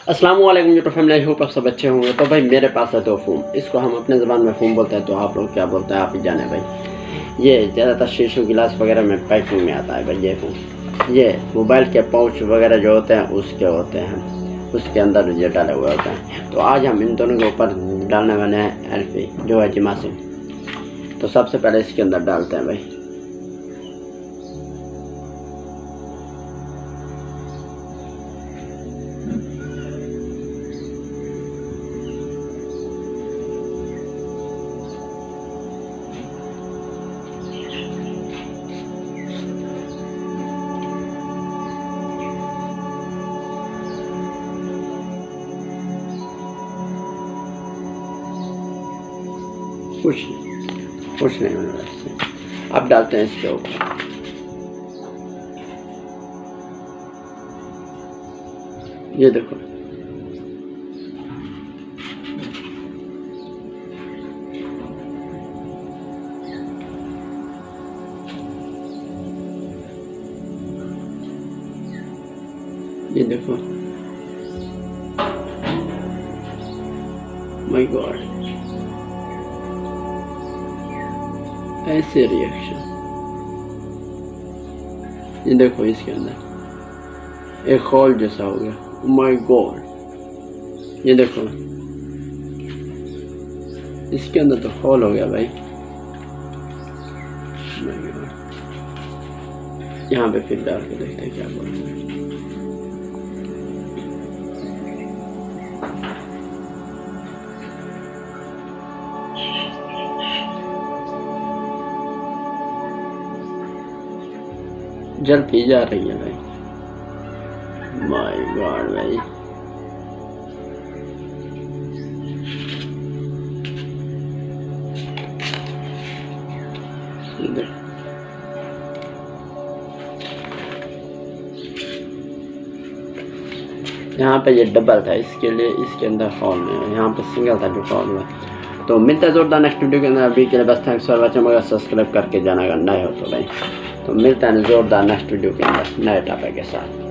अस्सलाम वालेकुम YouTube family, I hope आप सब अच्छे होंगे। तो भाई मेरे पास है दो फ़ोन, इसको हम अपने ज़बान में फ़ोन बोलते हैं, तो आप लोग क्या बोलते हैं आप ही जाने भाई। ये ज़्यादातर शीशों गिलास वगैरह में पैकिंग में आता है भाई ये फ़ोन। ये मोबाइल के पाउच वगैरह जो होते हैं उसके होते हैं, उसके अंदर ये डाले हुए होते हैं। तो आज हम इन दोनों के ऊपर डालने वाले हैं एल्फी जो है जिमासिम। तो सबसे पहले इसके अंदर डालते हैं भाई। कुछ नहीं होने वाला इससे। अब डालते हैं इसके ऊपर। ये देखो, ये देखो, माय गॉड, ऐसे रिएक्शन। ये देखो इसके अंदर एक होल जैसा हो गया। माय गॉड, ये देखो इसके अंदर तो होल हो गया भाई। माय गॉड, यहाँ पे फिर डाल के देखते हैं क्या बोलते हैं। जल पी जा रही है भाई। माय गॉड भाई, यहाँ पे ये डबल था, इसके लिए इसके अंदर हॉल नहीं है, यहाँ पे सिंगल था जो हॉल हुआ। तो मिलता है जोरदार नेक्स्ट वीडियो के अंदर। अभी के लिए बस थैंक्स फॉर वॉचिंग। मगर सब्सक्राइब करके जाना अगर नए हो तो भाई। तो मिलता है जोरदार नेक्स्ट वीडियो के अंदर नए टॉपिक के साथ।